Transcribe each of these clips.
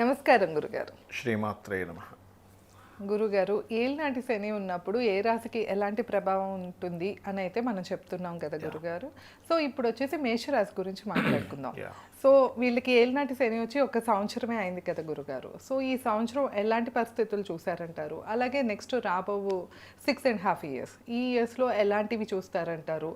నమస్కారం గురుగారు. శ్రీమాత్రే నమః. గురుగారు, ఏలినాటి శని ఉన్నప్పుడు ఏ రాశికి ఎలాంటి ప్రభావం ఉంటుంది అని అయితే మనం చెప్తున్నాం కదా గురుగారు. సో ఇప్పుడు వచ్చేసి మేషరాశి గురించి మాట్లాడుకుందాం. Yeah. సో వీళ్ళకి ఏలినాటి శని వచ్చి ఒక సంవత్సరమే అయింది కదా గురుగారు. సో ఈ సంవత్సరం ఎలాంటి పరిస్థితులు చూసారంటారు? అలాగే నెక్స్ట్ రాబో 6.5 years, ఈ ఇయర్స్లో ఎలాంటివి చూస్తారంటారు?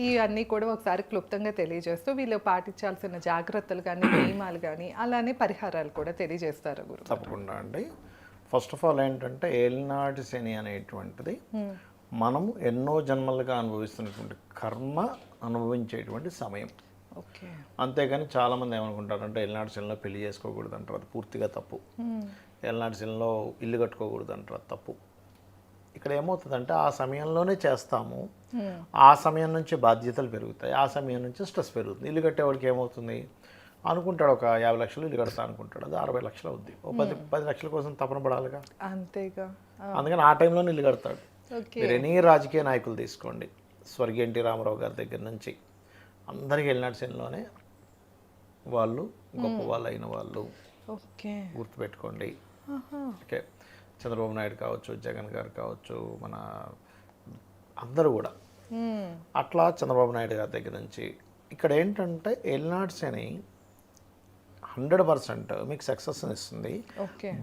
ఇవన్నీ కూడా ఒకసారి క్లుప్తంగా తెలియజేస్తూ వీళ్ళు పాటించాల్సిన జాగ్రత్తలు కానీ నియమాలు కానీ అలానే పరిహారాలు కూడా తెలియజేస్తారు గురు. తప్పకుండా అండి. ఫస్ట్ ఆఫ్ ఆల్ ఏంటంటే ఏలినాటి శని అనేటువంటిది మనము ఎన్నో జన్మలుగా అనుభవిస్తున్నటువంటి కర్మ అనుభవించేటువంటి సమయం. ఓకే. అంతేగాని చాలామంది ఏమనుకుంటారంటే ఏలినాటి శనిలో పెళ్లి చేసుకోకూడదు అంటారు, అది పూర్తిగా తప్పు. ఏలినాటి శనిలో ఇల్లు కట్టుకోకూడదు అంటారు, అది తప్పు. ఇక్కడ ఏమవుతుందంటే ఆ సమయంలోనే చేస్తాము, ఆ సమయం నుంచి బాధ్యతలు పెరుగుతాయి, ఆ సమయం నుంచి స్ట్రెస్ పెరుగుతుంది. ఇల్లు కట్టేవాడికి ఏమవుతుంది అనుకుంటాడు, ఒక 50 లక్షలు ఇల్లు కడతా అనుకుంటాడు, అది 60 లక్షలు అవుద్ది. ఓ 10 లక్షల కోసం తపన పడాలిగా, అంతేగా. అందుకని ఆ టైంలోనే ఇల్లు కడతాడు. ఓకే. మీరు ఎనీ రాజకీయ నాయకులు తీసుకోండి, స్వర్గీయ ఎన్టీ రామారావు గారి దగ్గర నుంచి అందరికీ వెళ్ళినాటి శనిలోనే వాళ్ళు గొప్ప వాళ్ళు అయిన వాళ్ళు. ఓకే. గుర్తుపెట్టుకోండి. ఓకే, చంద్రబాబు నాయుడు కావచ్చు, జగన్ గారు కావచ్చు, మన అందరూ కూడా అట్లా చంద్రబాబు నాయుడు గారి దగ్గర నుంచి. ఇక్కడ ఏంటంటే ఏలినాటి శని 100% మీకు సక్సెస్ ఇస్తుంది,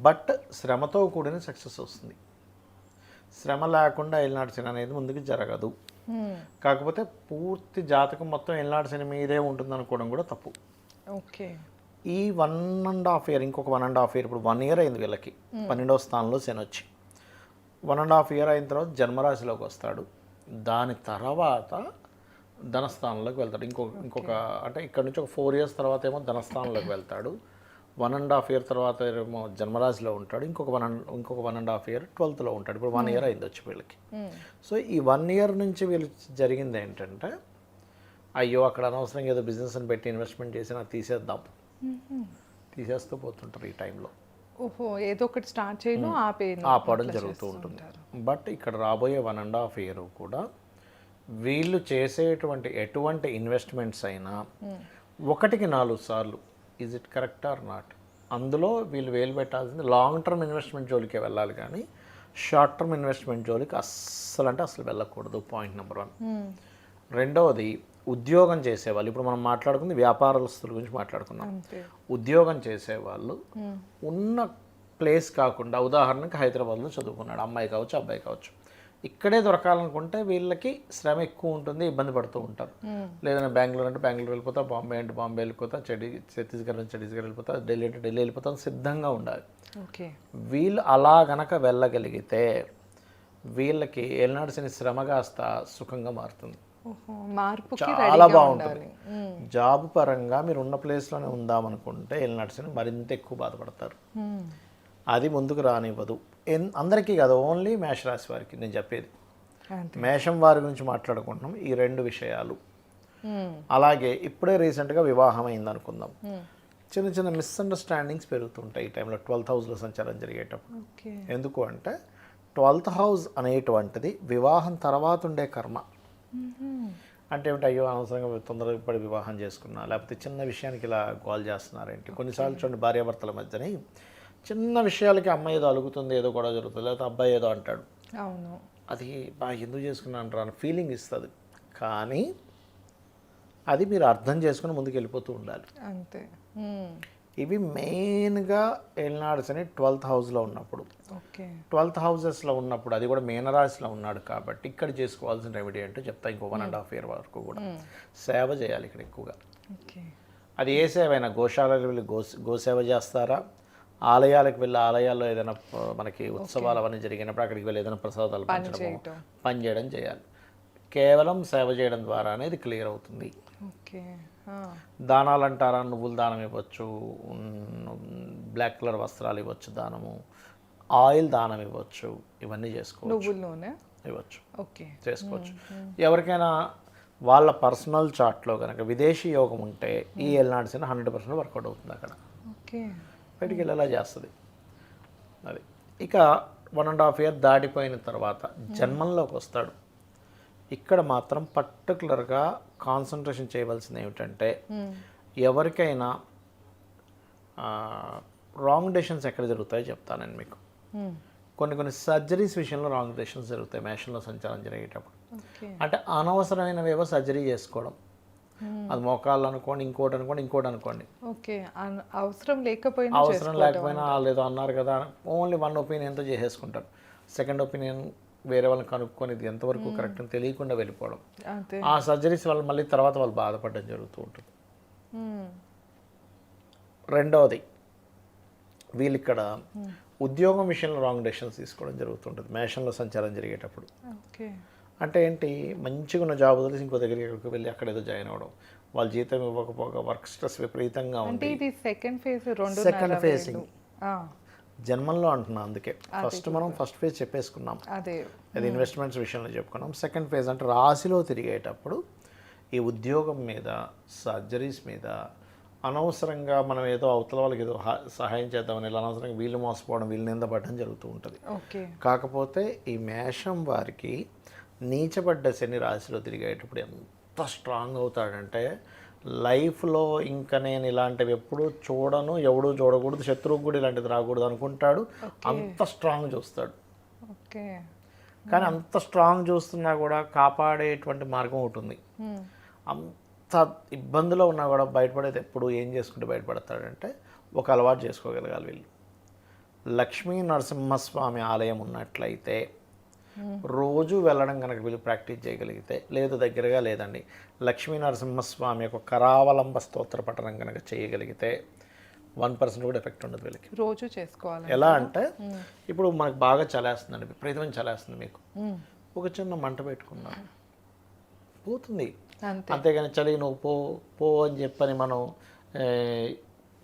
బట్ శ్రమతో కూడిన సక్సెస్ వస్తుంది. శ్రమ లేకుండా ఏలినాటి శని అనేది ముందుకు జరగదు. కాకపోతే పూర్తి జాతకం మొత్తం ఏలినాటి శని మీదే ఉంటుంది అనుకోవడం కూడా తప్పు. ఓకే. ఈ 1.5 year, ఇంకొక 1.5 year, ఇప్పుడు 1 year అయింది వీళ్ళకి 12వ స్థానంలో శని వచ్చి. 1.5 year అయిన తర్వాత జన్మరాశిలోకి వస్తాడు. దాని తర్వాత ధనస్థానంలోకి వెళ్తాడు. ఇంకొక అంటే ఇక్కడ నుంచి ఒక 4 years తర్వాత ఏమో ధనస్థానంలోకి వెళ్తాడు. 1.5 year తర్వాత ఏమో జన్మరాశిలో ఉంటాడు. ఇంకొక 1.5 year 12th ఉంటాడు. ఇప్పుడు 1 year అయింది వచ్చి వీళ్ళకి. సో ఈ 1 year నుంచి వీళ్ళు జరిగింది ఏంటంటే, అయ్యో అక్కడ అనవసరంగా ఏదో బిజినెస్ని పెట్టి ఇన్వెస్ట్మెంట్ చేసినా తీసేస్తూ పోతుంటారు ఈ టైంలో. ఓహో, ఏదో ఒకటి స్టార్ట్ చేయను ఆపడం జరుగుతూ ఉంటుంది. బట్ ఇక్కడ రాబోయే 1.5 year కూడా వీళ్ళు చేసేటువంటి ఎటువంటి ఇన్వెస్ట్మెంట్స్ అయినా 1కి 4 సార్లు is it correct or not, అందులో వీళ్ళు వేలు పెట్టాల్సింది లాంగ్ టర్మ్ ఇన్వెస్ట్మెంట్ జోలికే వెళ్ళాలి, కానీ షార్ట్ టర్మ్ ఇన్వెస్ట్మెంట్ జోలికి అస్సలు వెళ్ళకూడదు. Point number 1. రెండవది, ఉద్యోగం చేసేవాళ్ళు, ఇప్పుడు మనం మాట్లాడుకుంది వ్యాపారస్తుల గురించి మాట్లాడుకున్నాం. ఉద్యోగం చేసేవాళ్ళు ఉన్న ప్లేస్ కాకుండా, ఉదాహరణకి హైదరాబాద్లో చదువుకున్నాడు అమ్మాయి కావచ్చు అబ్బాయి కావచ్చు, ఇక్కడే దొరకాలనుకుంటే వీళ్ళకి శ్రమ ఎక్కువ ఉంటుంది, ఇబ్బంది పడుతూ ఉంటారు. లేదంటే బెంగళూరు అంటే బెంగళూరు వెళ్ళిపోతా, బాంబే అంటే బాంబే వెళ్ళిపోతా, ఛత్తీస్గఢ్ అంటే ఛత్తీస్గఢ్ వెళ్ళిపోతా, ఢిల్లీ అంటే ఢిల్లీ వెళ్ళిపోతా, సిద్ధంగా ఉండాలి. వీళ్ళు అలా గనక వెళ్ళగలిగితే వీళ్ళకి ఏలినాటి శని శ్రమ కాస్త సుఖంగా మారుతుంది, చాలా బాగుంటుంది. జాబ్ పరంగా మీరు ఉన్న ప్లేస్లోనే ఉందామనుకుంటే ఏలినాటి శని మరింత ఎక్కువ బాధపడతారు, అది ముందుకు రానివ్వదు. అందరికీ కాదు, ఓన్లీ మేషరాశి వారికి నేను చెప్పేది. మేషం వారి గురించి మాట్లాడుకుంటున్నాం ఈ 2 విషయాలు. అలాగే ఇప్పుడే రీసెంట్గా వివాహం అయింది అనుకుందాం, చిన్న చిన్న మిస్అండర్స్టాండింగ్స్ పెరుగుతుంటాయి ఈ టైంలో 12th హౌస్లో సంచారం జరిగేటప్పుడు. ఎందుకు అంటే 12th హౌస్ అనేటువంటిది వివాహం తర్వాత ఉండే కర్మ. అంటే ఏమిటి, అయ్యో అనవసరంగా తొందరగా పడి వివాహం చేసుకున్నా, లేకపోతే చిన్న విషయానికి ఇలా గోల్ చేస్తున్నారేంటి. కొన్నిసార్లు చూడండి, భార్యాభర్తల మధ్యని చిన్న విషయాలకి అమ్మాయి ఏదో అలుగుతుంది, ఏదో గొడవ జరుగుతుంది, లేకపోతే అబ్బాయి ఏదో అంటాడు, అది బాగా ఎందుకు చేసుకున్నాను రా అని ఫీలింగ్ ఇస్తుంది. కానీ అది మీరు అర్థం చేసుకుని ముందుకు వెళ్ళిపోతూ ఉండాలి, అంతే. ఇవి మెయిన్గా ఏలినాటి శని 12th హౌస్లో ఉన్నప్పుడు. 12th హౌసెస్లో ఉన్నప్పుడు, అది కూడా మీనరాశిలో ఉన్నాడు కాబట్టి ఇక్కడ చేసుకోవాల్సిన రెమెడీ అంటే చెప్తా. ఇంకో 1.5 year వరకు కూడా సేవ చేయాలి ఇక్కడ ఎక్కువగా. అది ఏ సేవ అయినా, గోశాలకు వెళ్ళి గోసేవ చేస్తారా, ఆలయాలకు వెళ్ళి ఆలయాల్లో ఏదైనా మనకి ఉత్సవాలు అవన్నీ జరిగినప్పుడు అక్కడికి వెళ్ళి ఏదైనా ప్రసాదాలు పని చేయడం చేయాలి. కేవలం సేవ చేయడం ద్వారా అనేది క్లియర్ అవుతుంది. దానాలు అంటారా, నువ్వులు దానం ఇవ్వచ్చు, బ్లాక్ కలర్ వస్త్రాలు ఇవ్వచ్చు దానము, ఆయిల్ దానం ఇవ్వచ్చు, ఇవన్నీ చేసుకోవచ్చు, ఇవ్వచ్చు, చేసుకోవచ్చు. ఎవరికైనా వాళ్ళ పర్సనల్ చార్ట్లో కనుక విదేశీ యోగం ఉంటే ఈ ఏలినాటి శని 100% వర్కౌట్ అవుతుంది అక్కడ, బయటికి వెళ్ళేలా చేస్తుంది. అది ఇక 1.5 year దాటిపోయిన తర్వాత జన్మంలోకి వస్తాడు. ఇక్కడ మాత్రం పర్టికులర్గా కాన్సన్ట్రేషన్ చేయవలసింది ఏమిటంటే, ఎవరికైనా రాంగ్ డెసిషన్స్ ఎక్కడ జరుగుతాయో చెప్తానండి మీకు. కొన్ని సర్జరీస్ విషయంలో రాంగ్ డెసిషన్స్ జరుగుతాయి మేషంలో సంచారం జరిగేటప్పుడు. అంటే అనవసరమైనవేవో సర్జరీ చేసుకోవడం, అది మోకాళ్ళు అనుకోండి, ఇంకోటి అనుకోండి. ఓకే, అవసరం లేకపోయినా లేదో అన్నారు కదా ఓన్లీ వన్ ఒపీనియన్తో చేసేసుకుంటారు. సెకండ్ ఒపీనియన్ వేరే వాళ్ళని కనుక్కొని ఇది ఎంతవరకు కరెక్ట్ అని తెలియకుండా వెళ్ళిపోవడం. ఆ సర్జరీస్ వల్ల మళ్ళీ తర్వాత వాళ్ళు బాధపడడం జరుగుతూ ఉంటుంది. రెండవది, వీళ్ళు ఇక్కడ ఉద్యోగం విషయంలో రాంగ్ డెసిషన్స్ తీసుకోవడం జరుగుతుంటుంది మేషంలో సంచారం జరిగేటప్పుడు. అంటే ఏంటి, మంచిగా ఉన్న జాబ్ వదిలేసి ఇంకో దగ్గరికి వెళ్ళి అక్కడ ఏదో జాయిన్ అవ్వడం, వాళ్ళ జీతం ఇవ్వకపోగా వర్క్ స్ట్రెస్ విపరీతంగా ఉంది. సెకండ్ ఫేజింగ్ జన్మంలో అంటున్నాం, అందుకే మనం ఫస్ట్ ఫేజ్ చెప్పేసుకున్నాం, అది ఇన్వెస్ట్మెంట్స్ విషయంలో చెప్పుకున్నాం. సెకండ్ ఫేజ్ అంటే రాశిలో తిరిగేటప్పుడు ఈ ఉద్యోగం మీద, సర్జరీస్ మీద అనవసరంగా మనం ఏదో అవతల వాళ్ళకి ఏదో సహాయం చేద్దామని ఇలా అనవసరంగా వీళ్ళు మోసపోవడం, వీళ్ళు నిందపడడం జరుగుతూ ఉంటుంది. కాకపోతే ఈ మేషం వారికి నీచబడ్డ శని రాశిలో తిరిగేటప్పుడు ఎంత స్ట్రాంగ్ అవుతాడంటే లైఫ్లో ఇంకా నేను ఇలాంటివి ఎప్పుడూ చూడను, ఎవడూ చూడకూడదు, శత్రువుకు కూడా ఇలాంటిది రాకూడదు అనుకుంటాడు. అంత స్ట్రాంగ్ చూస్తాడు. కానీ అంత స్ట్రాంగ్ చూస్తున్నా కూడా కాపాడేటువంటి మార్గం ఉంటుంది. అంత ఇబ్బందిలో ఉన్నా కూడా బయటపడేది ఎప్పుడు ఏం చేసుకుంటే బయటపడతాడంటే ఒక అలవాటు చేసుకోగలగాలి వీళ్ళు. లక్ష్మీ నరసింహస్వామి ఆలయం ఉన్నట్లయితే రోజు వెళ్ళడం కనుక వీళ్ళు ప్రాక్టీస్ చేయగలిగితే, లేదు దగ్గరగా లేదండి లక్ష్మీ నరసింహస్వామి యొక్క కరావలంబ స్తోత్ర పఠనం కనుక చేయగలిగితే 1% కూడా ఎఫెక్ట్ ఉండదు వీళ్ళకి. రోజు చేసుకోవాలి. ఎలా అంటే ఇప్పుడు మనకు బాగా చలేస్తుందండి, విపరీతమైన చలేస్తుంది, మీకు ఒక చిన్న మంట పెట్టుకున్నాను పోతుంది. అంతేగాని చలి నువ్వు పో అని చెప్పని మనం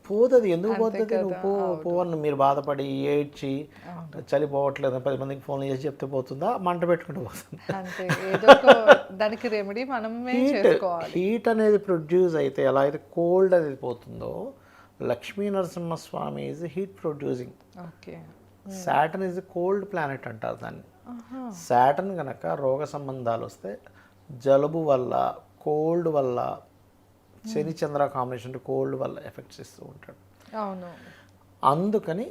పోతుంది. ఎందుకు పోతుంది? నువ్వు పో అని మీరు బాధపడి ఏడ్చి చలి పోవట్లేదు 10 మందికి ఫోన్ చేసి చెప్తే పోతుందా? మంట పెట్టుకుంటూ పోతుంది. దానికి రెమెడీ మనమే హీట్ అనేది ప్రొడ్యూస్ అయితే ఎలా అయితే కోల్డ్ అనేది పోతుందో, Lakshmi Narasimhaswamy is heat producing. Saturn is cold planet అంటారు దాన్ని. సాటర్న్ కనుక రోగ సంబంధాలు వస్తే జలుబు వల్ల, కోల్డ్ వల్ల, శని చంద్ర కాంబినేషన్ కోల్డ్ వల్ల ఎఫెక్ట్స్ ఇస్తూ ఉంటాడు. అవును, అందుకని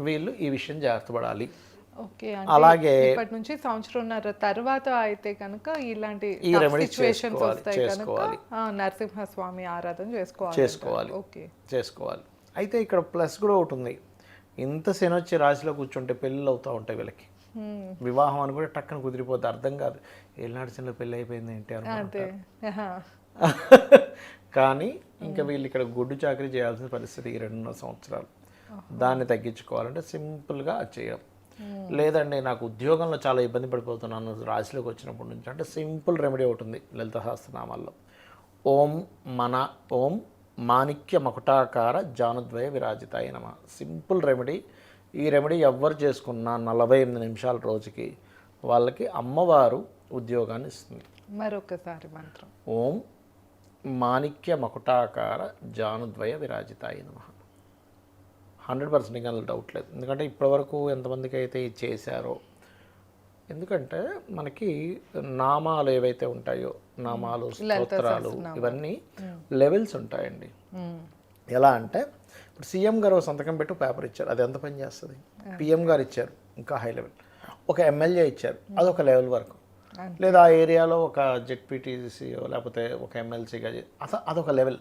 వీళ్ళు ఈ విషయం జాగ్రత్త పడాలి. అలాగే ఇప్పటి నుంచి సంవత్సరంన్నర తర్వాత అయితే కనుక ఇలాంటి సిచ్యువేషన్స్ వస్తాయి కనుక నరసింహస్వామి ఆరాధన చేసుకోవాలి. అయితే ఇక్కడ ప్లస్ కూడా ఒకటి ఉంది. ఇంత శని వచ్చి రాశిలో కూర్చుంటే పెళ్ళిళ్ళు అవుతూ ఉంటాయి వీళ్ళకి. వివాహం అని కూడా టక్కన కుదిరిపోతే అర్థం కాదు, ఏళ్ళనాడు శనిలో పెళ్ళి అయిపోయింది ఏంటి అనుకుంటారు. కానీ ఇంకా వీళ్ళు ఇక్కడ గుడ్డు చాకరీ చేయాల్సిన పరిస్థితి ఈ 2.5 సంవత్సరాలు. దాన్ని తగ్గించుకోవాలంటే సింపుల్గా అది చేయడం. లేదండి నాకు ఉద్యోగంలో చాలా ఇబ్బంది పడిపోతున్నాను రాశిలోకి వచ్చినప్పటి నుంచి అంటే సింపుల్ రెమెడీ ఒకటి ఉంది లలిత సహస్రనామాల్లో. ఓం మాణిక్య మకుటాకార జానుద్వయ విరాజితాయ నమః. Simple remedy. ఈ రెమెడీ ఎవ్వరు చేసుకున్నా 48 నిమిషాల రోజుకి వాళ్ళకి అమ్మవారు ఉద్యోగాన్ని ఇస్తుంది. మరొకసారి మంత్రం. ఓం మాణిక్య మకుటాకార జానుద్వయ విరాజితాయ నమః. 100% ఇంకా డౌట్ లేదు. ఎందుకంటే ఇప్పటివరకు ఎంతమందికి అయితే ఇది చేశారో, ఎందుకంటే మనకి నామాలు ఏవైతే ఉంటాయో, నామాలు, స్తోత్రాలు, ఇవన్నీ లెవెల్స్ ఉంటాయండి. ఎలా అంటే ఇప్పుడు సీఎం గారు సంతకం పెట్టి పేపర్ ఇచ్చారు, అది ఎంత పని చేస్తుంది. పిఎం గారు ఇచ్చారు, ఇంకా హై లెవెల్. ఒక ఎమ్మెల్యే ఇచ్చారు, అదొక లెవెల్ వరకు. లేదా ఆ ఏరియాలో ఒక జెడ్పీటీసీ లేకపోతే ఒక ఎమ్మెల్సీగా అదొక లెవెల్.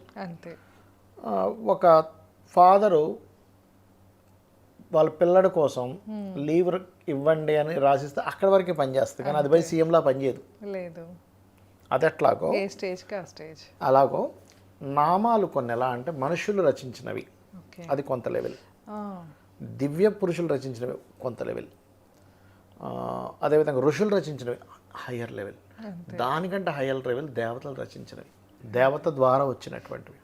ఒక ఫాదరు వాళ్ళ పిల్లడి కోసం లీవ్ ఇవ్వండి అని రాసిస్తే అక్కడి వరకే పనిచేస్తుంది, కానీ అది పోయి సీఎంలా పనిచేయదు. అది ఎట్లాగో అలాగో నామాలు కొన్ని ఎలా అంటే మనుషులు రచించినవి, అది కొంత లెవెల్. దివ్య పురుషులు రచించినవి కొంత లెవెల్. అదేవిధంగా ఋషులు రచించినవి హయ్యర్ లెవెల్. దానికంటే హయ్యర్ లెవెల్ దేవతలు రచించినవి, దేవత ద్వారా వచ్చినటువంటివి.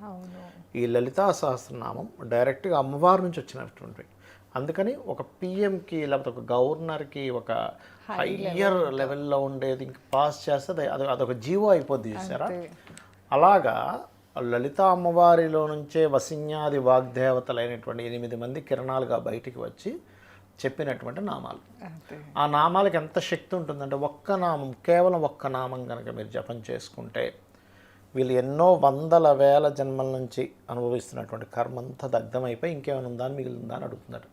ఈ లలితా సహస్రనామం డైరెక్ట్గా అమ్మవారి నుంచి వచ్చినటువంటివి. అందుకని ఒక పిఎంకి లేకపోతే ఒక గవర్నర్కి ఒక హయ్యర్ లెవెల్లో ఉండేది ఇంక పాస్ చేస్తే అదొక జీవో అయిపోద్ది, చూసారా. అలాగా లలిత అమ్మవారిలో నుంచే వసిన్యాది వాగ్దేవతలైనటువంటి 8 మంది కిరణాలుగా బయటికి వచ్చి చెప్పినటువంటి నామాలు. ఆ నామాలకి ఎంత శక్తి ఉంటుందంటే ఒక్క నామం, కేవలం ఒక్క నామం కనుక మీరు జపం చేసుకుంటే వీళ్ళు ఎన్నో వందల వేల జన్మల నుంచి అనుభవిస్తున్నటువంటి కర్మ అంతా దగ్ధమైపోయి ఇంకేమైనా ఉందా అని మిగిలిందా అని అడుగుతున్నాడు.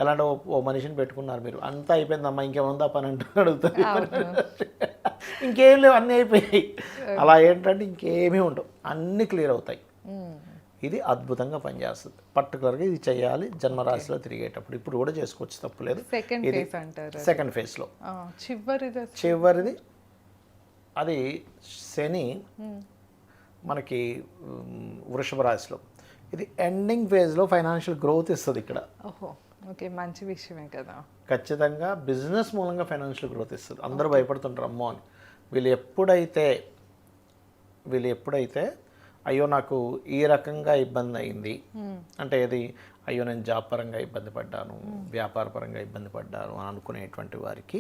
ఎలాంటి ఓ మనిషిని పెట్టుకున్నారు మీరు, అంతా అయిపోయిందమ్మా ఇంకేముందా పని అంటూ అడుగుతారు. ఇంకేం లేవు, అన్నీ అయిపోయాయి. అలా ఏంటంటే ఇంకేమీ ఉండవు, అన్నీ క్లియర్ అవుతాయి. ఇది అద్భుతంగా పనిచేస్తుంది. పర్టికులర్గా ఇది చేయాలి జన్మరాశిలో తిరిగేటప్పుడు. ఇప్పుడు కూడా చేసుకోవచ్చు, తప్పులేదు. సెకండ్ ఫేజ్లో చివరిది అది శని మనకి వృషభ రాశిలో. ఇది ఎండింగ్ ఫేజ్లో ఫైనాన్షియల్ గ్రోత్ ఇస్తుంది ఇక్కడ. ఓకే, మంచి విషయమే కదా. ఖచ్చితంగా బిజినెస్ మూలంగా ఫైనాన్షియల్ గ్రోత్ ఇస్తుంది. అందరూ భయపడుతుంటారు అమ్మో అని. వీళ్ళు ఎప్పుడైతే అయ్యో నాకు ఈ రకంగా ఇబ్బంది అయింది అంటే ఏది, అయ్యో నేను జాబ్ పరంగా ఇబ్బంది పడ్డాను, వ్యాపార పరంగా ఇబ్బంది పడ్డాను అని అనుకునేటువంటి వారికి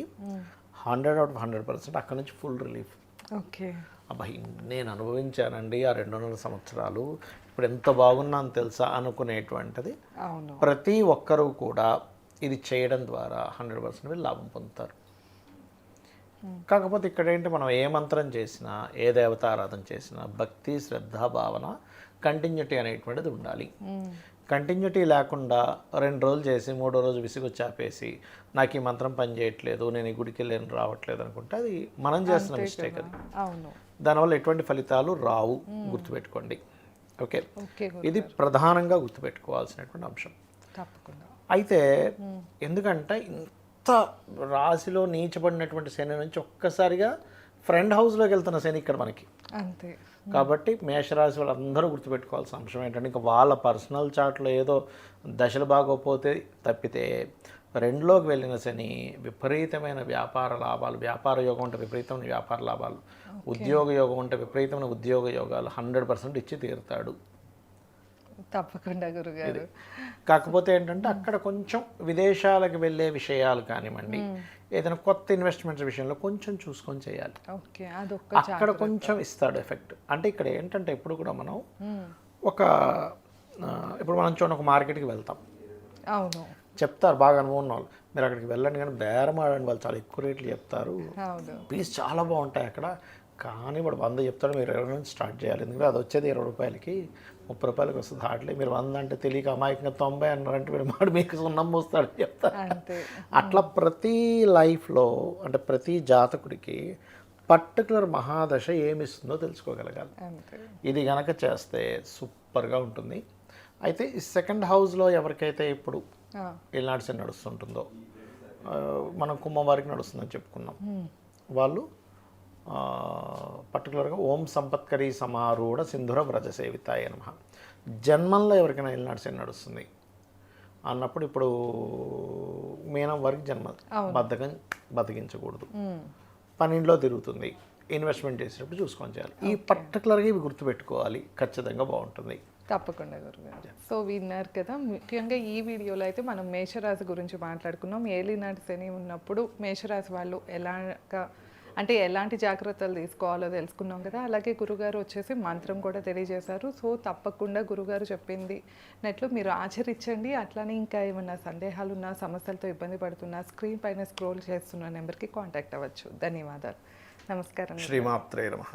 100/100% అక్కడ నుంచి ఫుల్ రిలీఫ్. ఓకే, అబ్బా నేను అనుభవించానండి ఆ 200 సంవత్సరాలు, ఇప్పుడు ఎంత బాగున్నాను తెలుసా అనుకునేటువంటిది. ప్రతి ఒక్కరూ కూడా ఇది చేయడం ద్వారా 100% వీళ్ళు లాభం పొందుతారు. కాకపోతే ఇక్కడ ఏంటి, మనం ఏ మంత్రం చేసినా ఏ దేవతారాధన చేసినా భక్తి శ్రద్ధ భావన కంటిన్యూటీ అనేటువంటిది ఉండాలి. కంటిన్యూటీ లేకుండా 2 రోజులు చేసి 3వ రోజు విసుగొచ్చి ఆపేసి నాకు ఈ మంత్రం పని చేయట్లేదు, నేను ఈ గుడికి వెళ్ళి రావట్లేదు అనుకుంటే అది మనం చేస్తున్న మిస్టేక్. అది దానివల్ల ఎటువంటి ఫలితాలు రావు, గుర్తుపెట్టుకోండి. ఓకే, ఇది ప్రధానంగా గుర్తుపెట్టుకోవాల్సినటువంటి అంశం. అయితే ఎందుకంటే ఇంత రాశిలో నీచబడినటువంటి శని నుంచి ఒక్కసారిగా ఫ్రెండ్ హౌస్లోకి వెళ్తున్న శని ఇక్కడ మనకి అంతే. కాబట్టి మేషరాశి వాళ్ళందరూ గుర్తుపెట్టుకోవాల్సిన అంశం ఏంటంటే, ఇంకా వాళ్ళ పర్సనల్ చాట్లో ఏదో దశలు బాగోపోతే తప్పితే 2లోకి వెళ్ళిన శని విపరీతమైన వ్యాపార లాభాలు, వ్యాపార యోగం అంటే విపరీతమైన వ్యాపార లాభాలు, ఉద్యోగ యోగం అంటే విపరీతమైన ఉద్యోగ యోగాలు 100% ఇచ్చి తీరుతాడు. తప్పకుండా గురుగారు. కాకపోతే ఏంటంటే అక్కడ కొంచెం విదేశాలకు వెళ్ళే విషయాలు కానివ్వండి, ఏదైనా కొత్త ఇన్వెస్ట్మెంట్స్ విషయంలో కొంచెం చూసుకొని చేయాలి. అక్కడ కొంచెం ఇస్తాడు ఎఫెక్ట్. అంటే ఇక్కడ ఏంటంటే ఎప్పుడు కూడా మనం ఇప్పుడు మనం చూడండి ఒక మార్కెట్కి వెళ్తాం, అవును చెప్తారు బాగా అనుభవం ఉన్న వాళ్ళు, మీరు అక్కడికి వెళ్ళండి కానీ బేరం ఆడండి, వాళ్ళు చాలా ఎక్కువ రేట్లు చెప్తారు, పీస్ చాలా బాగుంటాయి అక్కడ, కానీ వాడు 100 చెప్తాడు, మీరు 20 నుంచి స్టార్ట్ చేయాలి, ఎందుకంటే అది వచ్చేది 20 రూపాయలకి 30 రూపాయలకి వస్తుంది హార్డ్లీ. మీరు 100 అంటే తెలియక అమాయకంగా 90 అన్నారంటే వీడు మాడు మీకు సున్నం పోస్తాడు చెప్తారు. అట్లా ప్రతి లైఫ్లో అంటే ప్రతి జాతకుడికి పర్టికులర్ మహాదశ ఏమిస్తుందో తెలుసుకోగలగాలి. ఇది గనక చేస్తే సూపర్గా ఉంటుంది. అయితే ఈ సెకండ్ హౌస్లో ఎవరికైతే ఇప్పుడు ఏలినాటి శని నడుస్తుంటుందో, మనం కుంభం వారికి నడుస్తుందని చెప్పుకున్నాం, వాళ్ళు పర్టికులర్గా ఓం సంపత్కరీ సమారూఢ సింధుర వ్రజ సేవితాయ నమః. జన్మంలో ఎవరికైనా ఏలినాటి శని నడుస్తుంది అన్నప్పుడు ఇప్పుడు మీనం వారికి జన్మ బతికించకూడదు, పనిలో తిరుగుతుంది, ఇన్వెస్ట్మెంట్ చేసేటప్పుడు చూసుకొని చేయాలి. ఈ పర్టికులర్గా ఇవి గుర్తుపెట్టుకోవాలి, ఖచ్చితంగా బాగుంటుంది. తప్పకుండా గురుగారు. సో విన్నారు కదా, ముఖ్యంగా ఈ వీడియోలో అయితే మనం మేషరాశి గురించి మాట్లాడుకున్నాం. ఏలినాటి శని ఉన్నప్పుడు మేషరాశి వాళ్ళు ఎలాంటి జాగ్రత్తలు తీసుకోవాలో తెలుసుకున్నాం కదా. అలాగే గురుగారు వచ్చేసి మంత్రం కూడా తెలియజేశారు. సో తప్పకుండా గురుగారు చెప్పింది నెట్లు మీరు ఆచరించండి. అట్లానే ఇంకా ఏమన్నా సందేహాలు ఉన్నా, సమస్యలతో ఇబ్బంది పడుతున్నా స్క్రీన్ పైన స్క్రోల్ చేస్తున్న నెంబర్కి కాంటాక్ట్ అవ్వచ్చు. ధన్యవాదాలు. నమస్కారం. శ్రీమాత్రే నమః.